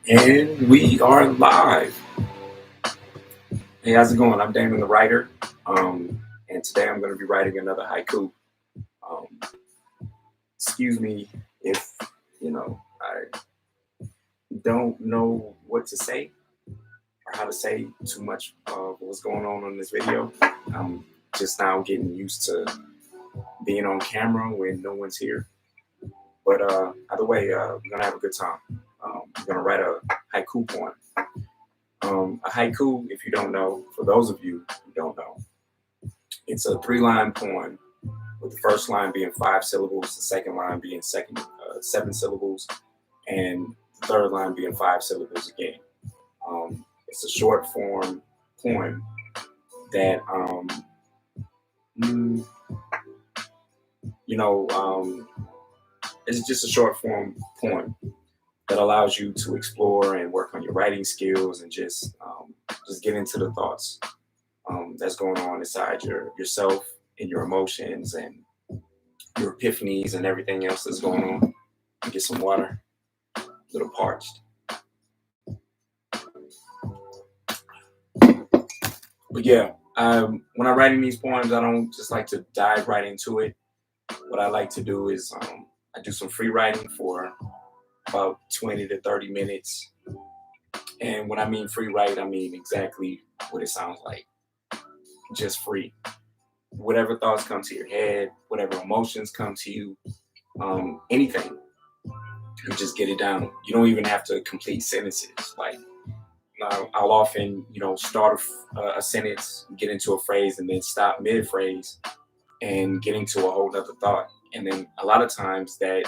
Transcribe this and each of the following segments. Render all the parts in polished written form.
And we are live. Hey, how's it going? I'm Daymond the Writer, and today I'm going to be writing another haiku. Um, Excuse me if I don't know what to say or how to say too much of what's going on in this video. I'm just now getting used to being on camera when no one's here. But either way, we're gonna have a good time. I'm gonna write a haiku poem. A haiku, if you don't know, for those of you who don't know, it's a 3-line poem with the first line being 5 syllables, the second line being 7 syllables, and the third line being 5 syllables again. It's a short form poem that, it's just a short form poem that allows you to explore and work on your writing skills and just get into the thoughts that's going on inside yourself and your emotions and your epiphanies and everything else that's going on. Get some water, a little parched. But yeah, when I'm writing these poems, I don't just like to dive right into it. What I like to do is I do some free writing for about 20 to 30 minutes. And when I mean free write, I mean exactly what it sounds like. Just free. Whatever thoughts come to your head, whatever emotions come to you, anything, you just get it down. You don't even have to complete sentences. Like I'll often, start a sentence, get into a phrase, and then stop mid-phrase and get into a whole other thought. And then a lot of times that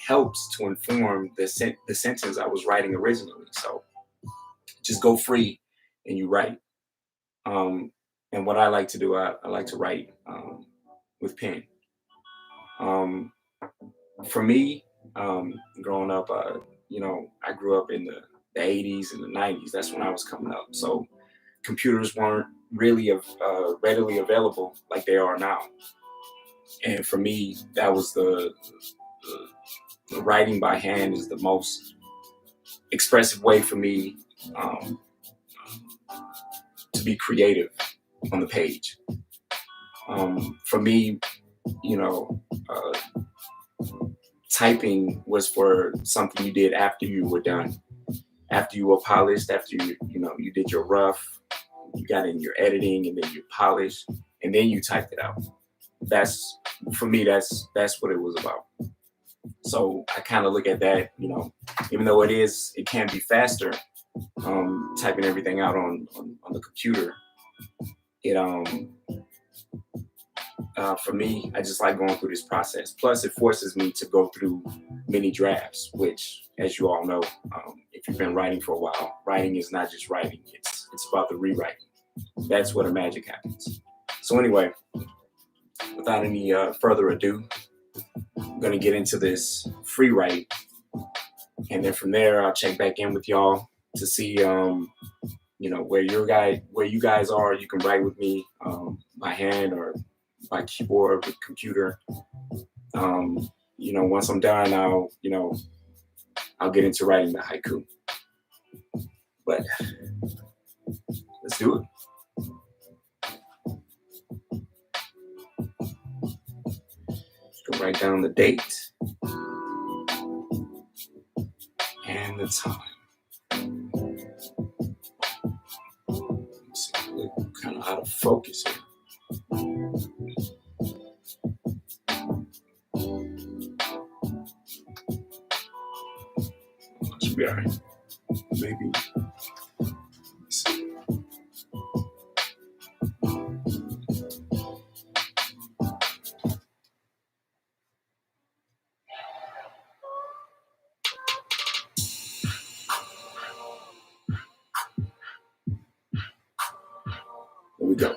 helps to inform the sentence I was writing originally. So just go free and you write. And what I like to do, I like to write with pen. For me, growing up, I grew up in the 80s and the 90s. That's when I was coming up. So computers weren't really readily available like they are now. And for me, that was the writing by hand is the most expressive way for me to be creative on the page. For me, typing was for something you did after you were done, after you were polished, after you did your rough, you got in your editing, and then you polished, and then you typed it out. That's for me. That's what it was about. So I kind of look at that, even though it can be faster, typing everything out on the computer. For me, I just like going through this process. Plus, it forces me to go through many drafts, which, as you all know, if you've been writing for a while, writing is not just writing. It's about the rewriting. That's where the magic happens. So anyway, without any further ado, I'm going to get into this free write. And then from there, I'll check back in with y'all to see, where you guys are. You can write with me by hand or by keyboard with computer. Once I'm done, I'll get into writing the haiku. But let's do it. Just write down the date and the time. Let's see, I'm kind of out of focus here. Should be all right. Maybe. Let's see. Here we go.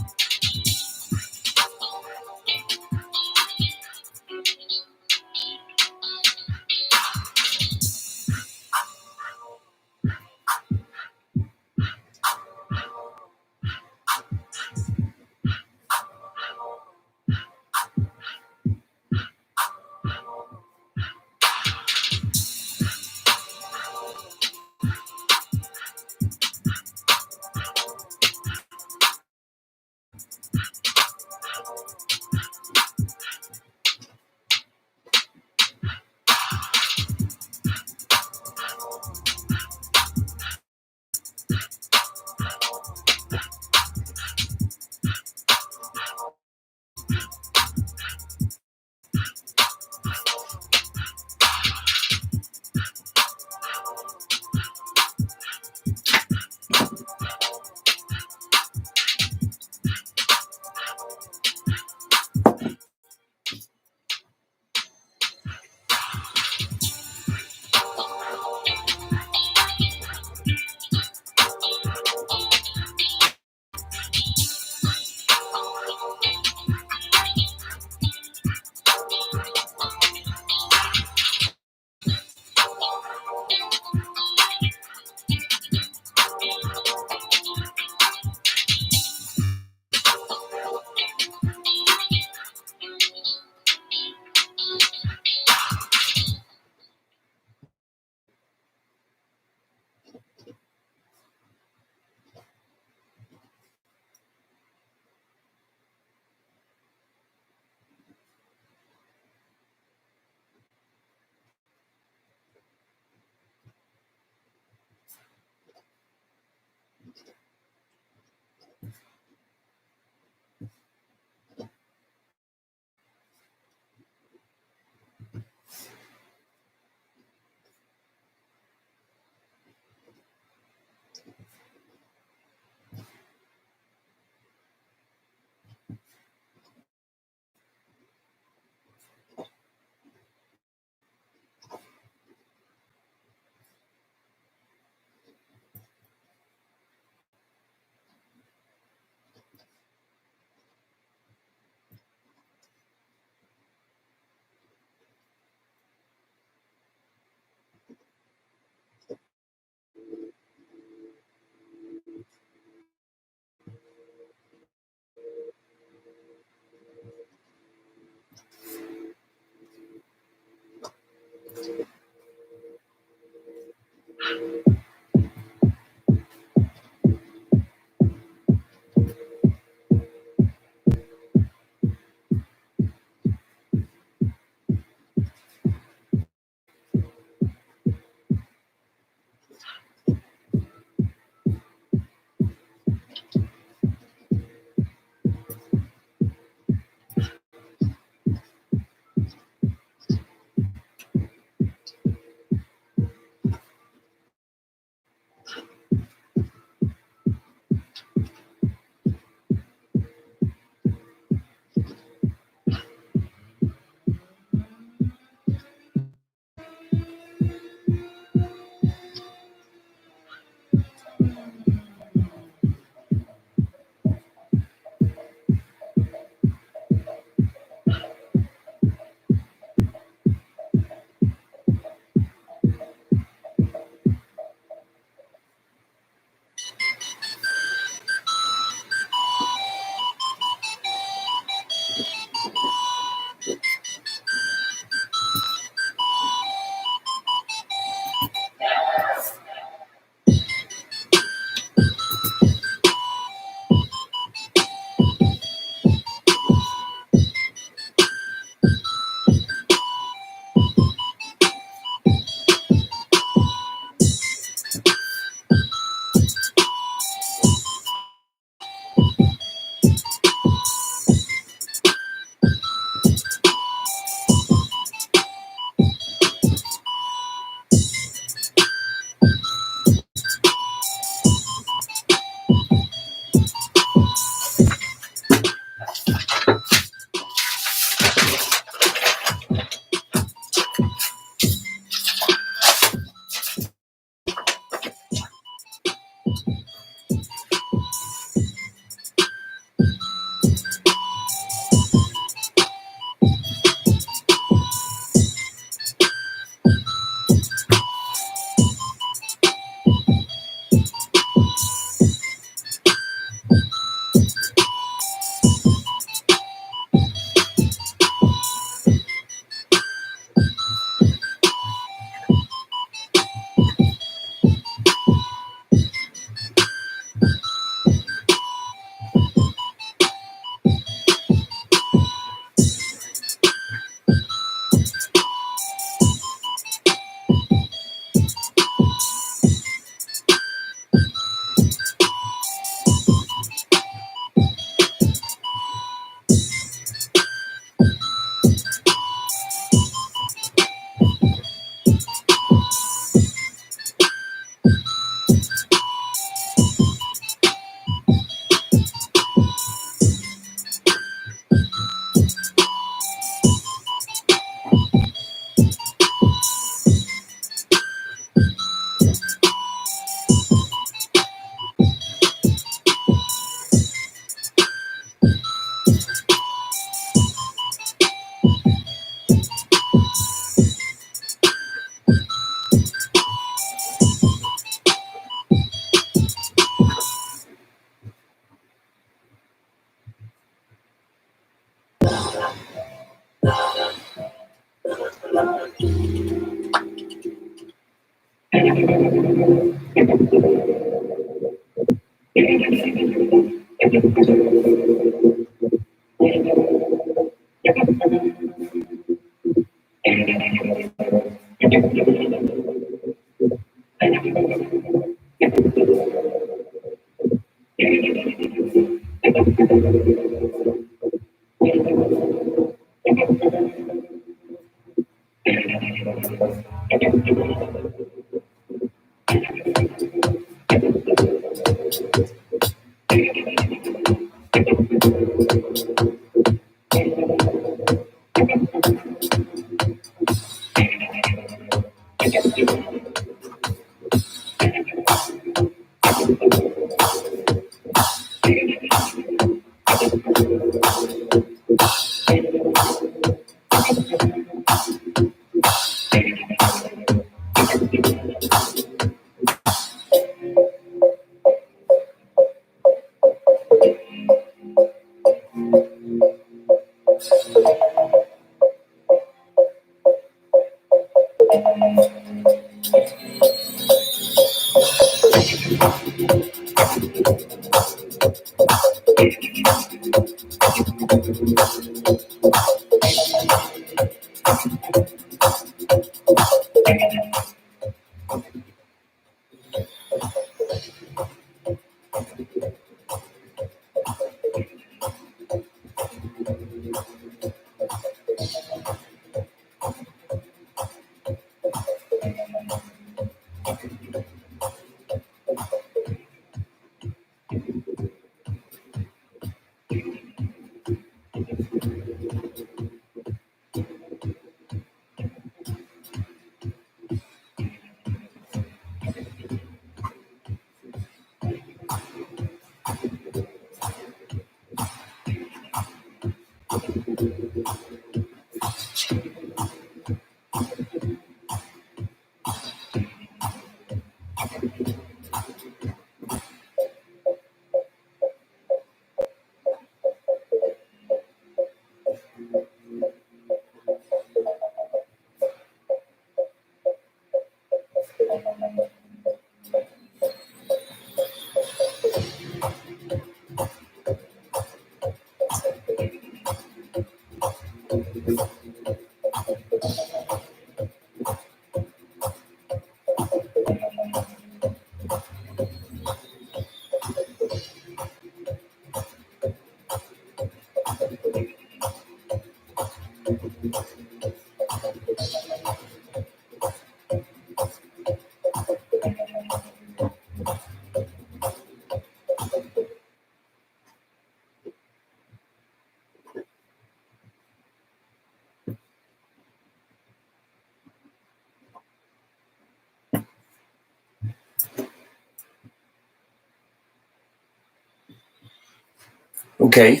Okay,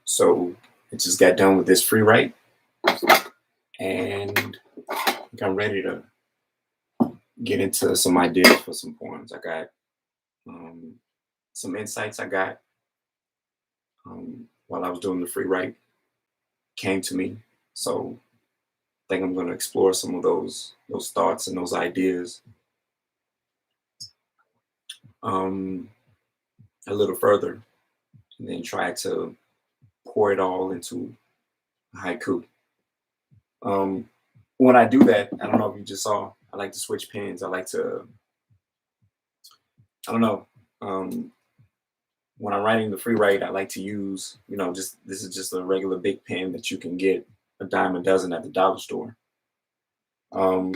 so I just got done with this free write, and I think I'm ready to get into some ideas for some poems. I got some insights I got while I was doing the free write came to me. So I think I'm going to explore some of those thoughts and those ideas a little further, and then try to pour it all into a haiku. When I do that, I don't know if you just saw, I like to switch pens. I like to, I don't know. When I'm writing the free write, I like to use, just this is just a regular big pen that you can get a dime a dozen at the dollar store. And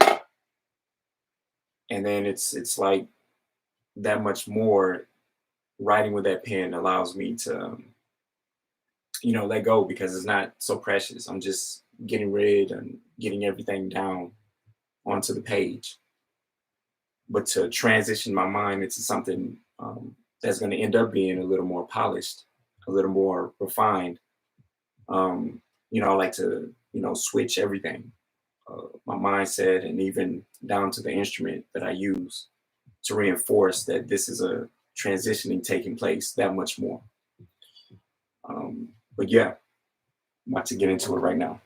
then it's like that much more. Writing with that pen allows me to, let go because it's not so precious. I'm just getting rid and getting everything down onto the page. But to transition my mind into something that's going to end up being a little more polished, a little more refined. I like to, switch everything, my mindset, and even down to the instrument that I use to reinforce that this is a transitioning taking place that much more. But yeah, I'm about to get into it right now.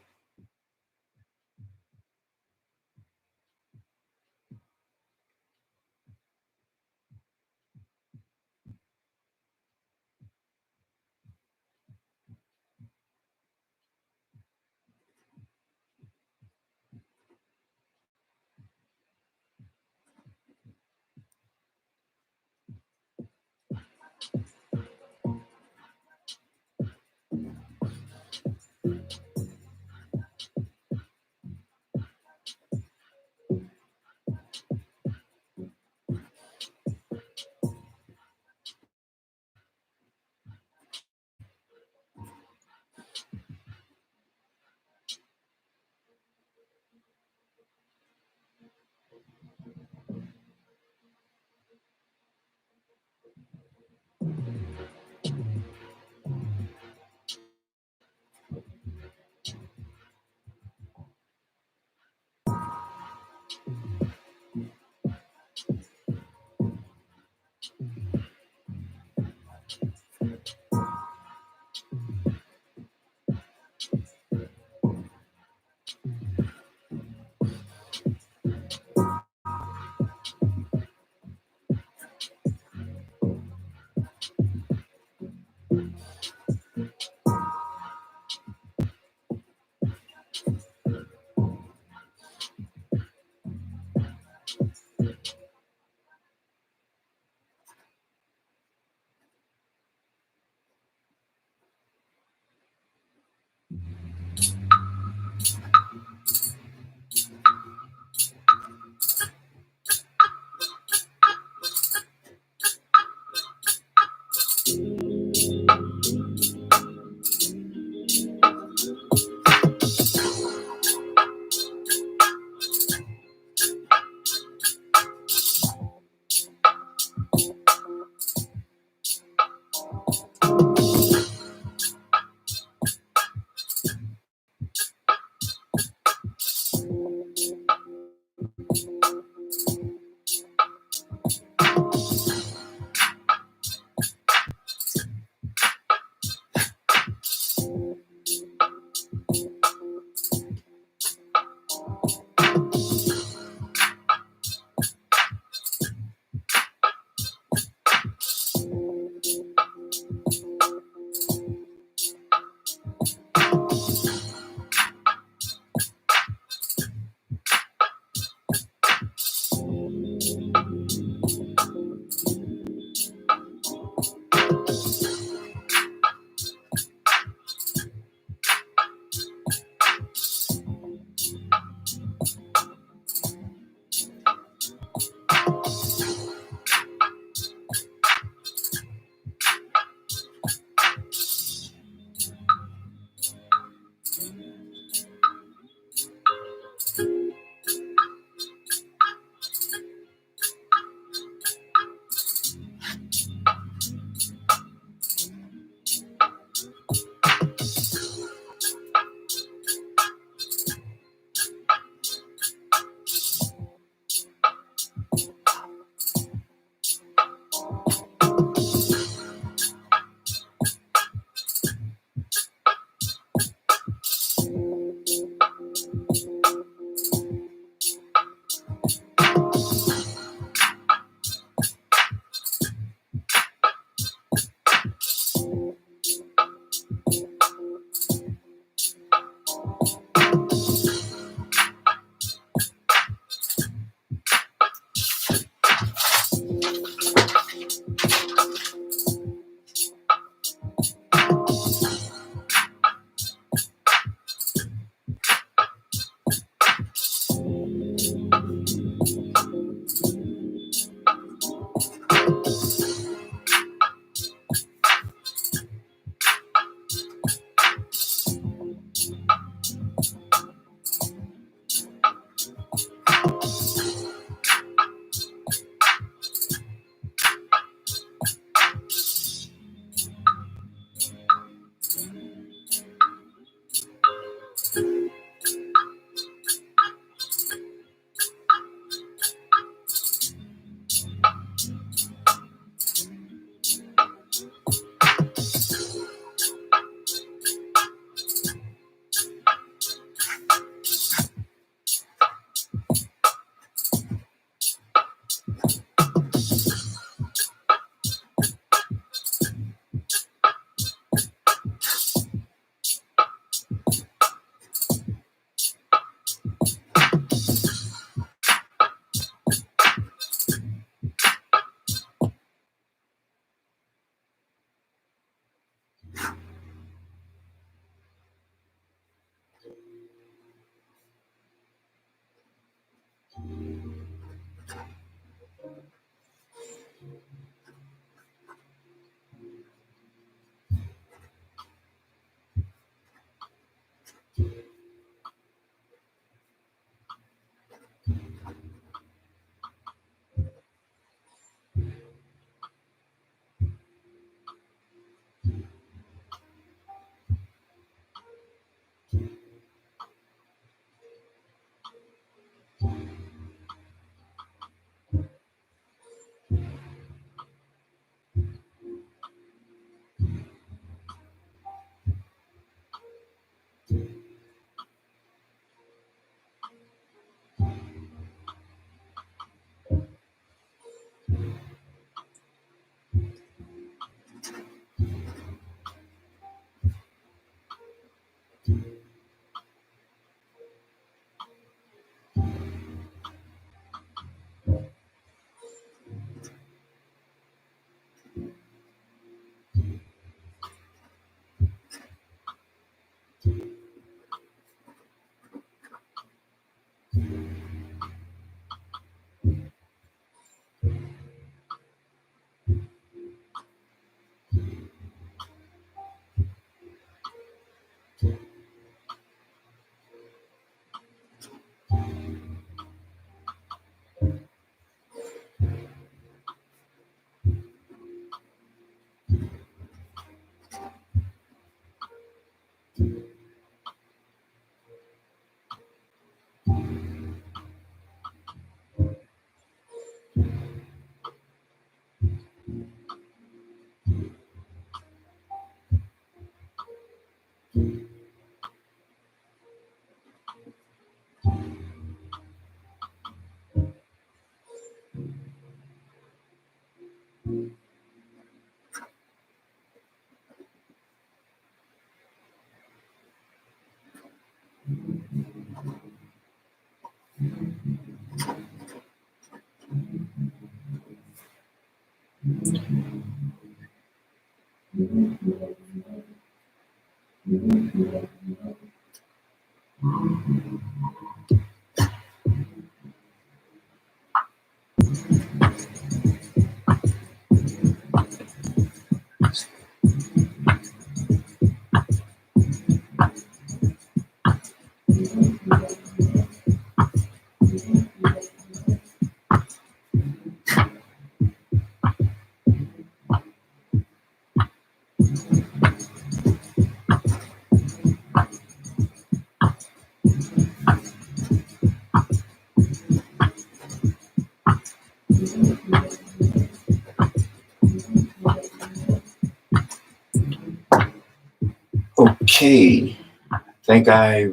Okay, I think I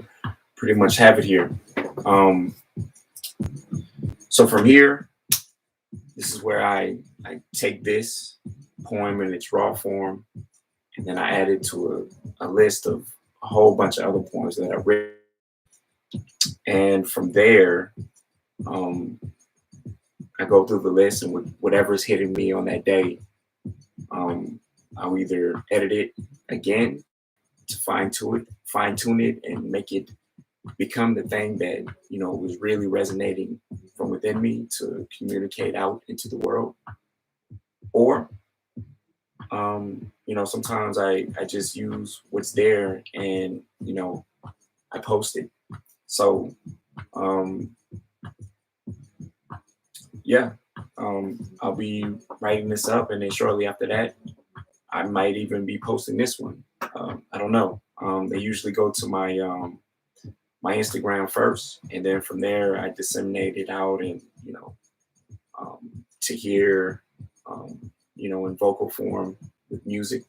pretty much have it here. Um, so from here, this is where I take this poem in its raw form, and then I add it to a list of a whole bunch of other poems that I've written. And from there, um, I go through the list, and with whatever's hitting me on that day, I'll either edit it again to fine tune it, and make it become the thing that was really resonating from within me to communicate out into the world. Or sometimes I just use what's there, and I post it. So um, yeah, I'll be writing this up, and then shortly after that, I might even be posting this one. I don't know. They usually go to my Instagram first, and then from there I disseminate it out, and to hear, in vocal form with music.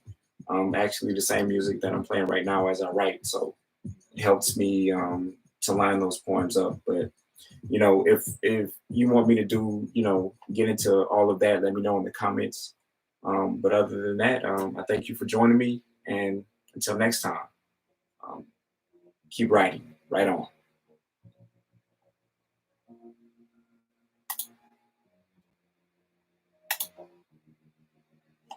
Actually, the same music that I'm playing right now as I write, so it helps me to line those poems up. But if you want me to do, get into all of that, let me know in the comments. But other than that, I thank you for joining me, and until next time, um, keep writing. Right on.